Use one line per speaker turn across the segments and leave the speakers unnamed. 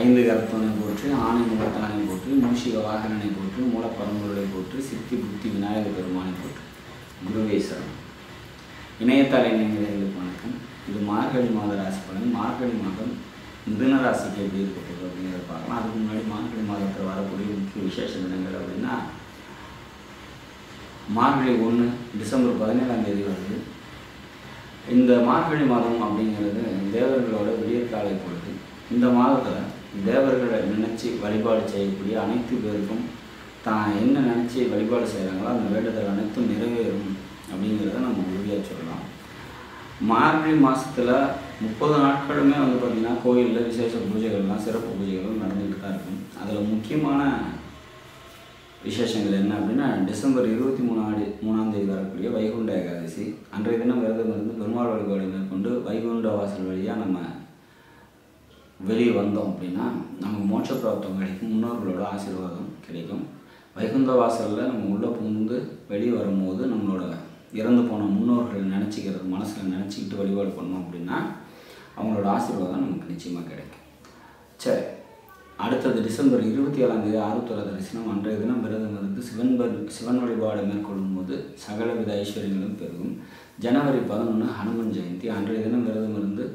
ஐந்து கரத்தனை போற்றி, ஆணை முகத்தானை போற்றி, மூஷிக வாகனனை போற்றி, மூலப்பரம்பொருளை போற்றி, சித்தி புத்தி விநாயக பெருமானை போற்றி. குருவே சரணம். இணையத்தால் இணையங்களுக்கு வணக்கம். இது மார்கழி மாத ராசி பலன். மார்கழி மாதம் மிதுன ராசிக்கு எப்படி இருக்க போகுது அப்படிங்கிறத பார்க்கலாம். அதுக்கு முன்னாடி மார்கழி மாதத்தில் வரக்கூடிய முக்கிய விசேஷ தினங்கள் அப்படின்னா, மார்கழி 1 டிசம்பர் 17ஆம் தேதி வருது. இந்த மார்கழி மாதம் அப்படிங்கிறது தேவர்களோட விடியற்காலை பொழுது. இந்த மாதத்தில் தேவர்களை நினச்சி வழிபாடு செய்யக்கூடிய அனைத்து பேருக்கும் தான் என்ன நினச்சி வழிபாடு செய்கிறாங்களோ அந்த வேண்டுதல் அனைத்தும் நிறைவேறும் அப்படிங்கிறத நம்ம உறுதியாக சொல்லலாம். மார்கழி மாதத்தில் 30 நாட்களுமே பார்த்திங்கன்னா கோயிலில் விசேஷ பூஜைகள்லாம் சிறப்பு பூஜைகளும் நடந்துகிட்டு தான் இருக்கும். அதில் முக்கியமான விசேஷங்கள் என்ன அப்படின்னா, டிசம்பர் 23ஆம் தேதி வரக்கூடிய வைகுண்ட ஏகாதசி. அன்றைய தினம் விரதம் இருந்து பெருமாள் வழிபாடு மேற்கொண்டு வைகுண்ட வாசல் வழியாக நம்ம வெளியே வந்தோம் அப்படின்னா நமக்கு மோட்ச பிராப்தம் கிடைக்கும், முன்னோர்களோட ஆசீர்வாதம் கிடைக்கும். வைகுண்ட வாசலில் நம்ம உள்ளே புகுந்து வெளியே வரும்போது நம்மளோட இறந்து போன முன்னோர்கள் நினச்சிக்கிறது, மனசில் நினச்சிக்கிட்டு வழிபாடு பண்ணோம் அப்படின்னா அவங்களோட ஆசீர்வாதம் நமக்கு நிச்சயமாக கிடைக்கும். சரி, அடுத்தது டிசம்பர் 27ஆம் தேதி ஆருத்ரா தரிசனம். அன்றைய தினம் விரதம் இருந்து சிவன் வழிபாடு மேற்கொள்ளும் போது சகலவித ஐஸ்வர்யங்களும் பெருகும். ஜனவரி 11 ஹனுமன் ஜெயந்தி. அன்றைய தினம் விரதம் இருந்து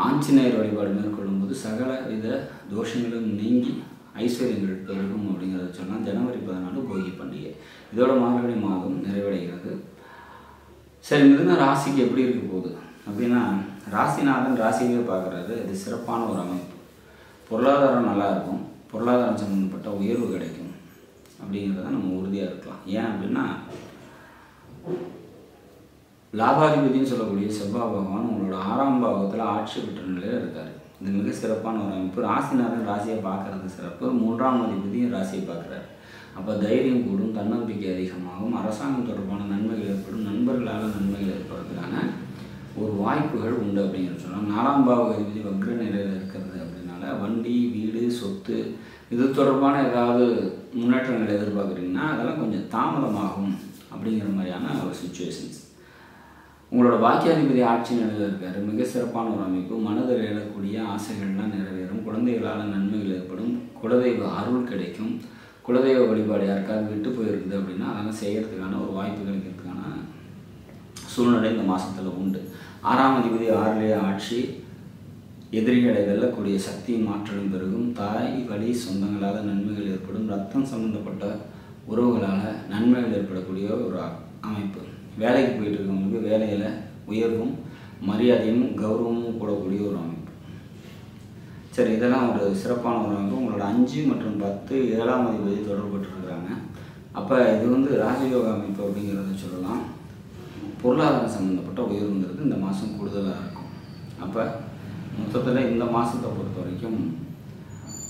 ஆஞ்சநேயர் வழிபாடு மேற்கொள்ளும் போது சகல வித தோஷங்களும் நீங்கி ஐஸ்வர்யங்கள் பெருகும் அப்படிங்கிறத சொன்னால். ஜனவரி 14 போகி பண்டிகை. இதோட மார்கழி மாதம் நிறைவடைகிறது. சரி, மிதுன ராசிக்கு எப்படி இருக்க போகுது அப்படின்னா, ராசிநாதன் ராசியவே பார்க்குறாரு. இது சிறப்பான ஒரு அமைப்பு. பொருளாதாரம் நல்லா இருக்கும், பொருளாதாரம் சம்மந்தப்பட்ட உயர்வு கிடைக்கும் அப்படிங்கிறத நம்ம உறுதியாக இருக்கலாம். ஏன் அப்படின்னா, லாபாதிபதினு சொல்லக்கூடிய செவ்வாய் பகவான் உங்களோட 6ஆம் பாவத்தில் ஆட்சி பெற்ற நிலையில் இருக்கார். இது மிக சிறப்பான ஒரு அமைப்பு. ராசிநாதன் ராசியை பார்க்கறது சிறப்பு. 3ஆம் அதிபதியும் ராசியை பார்க்குறாரு. அப்போ தைரியம் கூடும், தன்னம்பிக்கை அதிகமாகும், அரசாங்கம் தொடர்பான நன்மைகள் ஏற்படும், நண்பர்களால் நன்மைகள் ஏற்படுறதுக்கான ஒரு வாய்ப்புகள் உண்டு அப்படிங்கிறது சொல்லலாம். 4ஆம் பாவ அதிபதி வக்ர நிலையில் இருக்கிறது அப்படின்னால வண்டி, வீடு, சொத்து இது தொடர்பான ஏதாவது முன்னேற்றங்கள் எதிர்பார்க்குறீங்கன்னா அதெல்லாம் கொஞ்சம் தாமதமாகும் அப்படிங்கிற மாதிரியான ஒரு சுச்சுவேஷன்ஸ். உங்களோட பாக்கியாதிபதி ஆட்சி நிலையில் இருக்கார். மிக சிறப்பான ஒரு அமைப்பு. மனதில் எழக்கூடிய ஆசைகள்லாம் நிறைவேறும், குழந்தைகளால் நன்மைகள் ஏற்படும், குலதெய்வ அருள் கிடைக்கும். குலதெய்வ வழிபாடு யாருக்காவது விட்டு போயிருக்குது அப்படின்னா அதெல்லாம் செய்கிறதுக்கான ஒரு வாய்ப்பு கிடைக்கிறதுக்கான சூழ்நிலை இந்த மாதத்தில் உண்டு. 6ஆம் அதிபதி 6லேயே ஆட்சி. எதிரிகளை வெல்லக்கூடிய சக்தியும் மாற்றலும் பெருகும். தாய் வழி சொந்தங்களால் நன்மைகள் ஏற்படும். ரத்தம் சம்பந்தப்பட்ட உறவுகளால் நன்மைகள் ஏற்படக்கூடிய ஒரு அமைப்பு. வேலைக்கு போயிட்டு இருக்கவங்களுக்கு வேலையில் உயர்வும் மரியாதையும் கௌரவமும் கூடக்கூடிய ஒரு அமைப்பு. சரி, இதெல்லாம் ஒரு சிறப்பான ஒரு அமைப்பு. உங்களோட 5 மற்றும் 10 7ஆம் அதிபதி தொடர்புபட்டுருக்குறாங்க. அப்போ இது ராஜயோக அமைப்பு அப்படிங்கிறத சொல்லலாம். பொருளாதாரம் சம்மந்தப்பட்ட உயர்வுங்கிறது இந்த மாதம் கூடுதலாக இருக்கும். அப்போ மொத்தத்தில் இந்த மாதத்தை பொறுத்த வரைக்கும்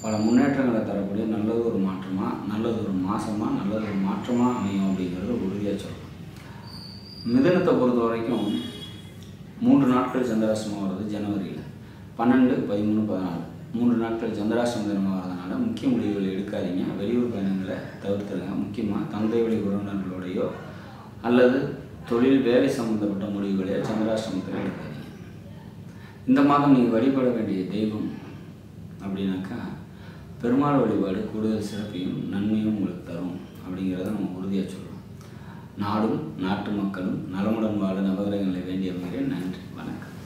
பல முன்னேற்றங்களை தரக்கூடிய நல்லது ஒரு மாற்றமாக, நல்லது ஒரு மாதமாக, நல்லது ஒரு மாற்றமாக அமையும் அப்படிங்கிறது உறுதியாக சொல்லலாம். மிதுனத்தை பொறுத்த வரைக்கும் 3 நாட்கள் சந்திராஷ்டமம் வருது. ஜனவரியில் 12, 13, 14 3 நாட்கள் சந்திராஷ்டம தினமாக வரதுனால முக்கிய முடிவுகள் எடுக்காதீங்க. வெளியூர் பயணங்களை தவிர்த்துருங்க. முக்கியமாக தந்தை வழி உறவினர்களோடையோ அல்லது தொழில் வேலை சம்மந்தப்பட்ட முடிவுகளையோ சந்திராஷ்டமத்தில் எடுக்காதீங்க. இந்த மாதம் நீங்கள் வழிபட வேண்டிய தெய்வம் அப்படின்னாக்கா பெருமாள் வழிபாடு கூடுதல் சிறப்பையும் நன்மையும் உங்களுக்கு தரும் அப்படிங்கிறத நம்ம உறுதியாக சொல்லலாம். நாடும் நாட்டு மக்களும் நலமுடன் வாழ நவகிரக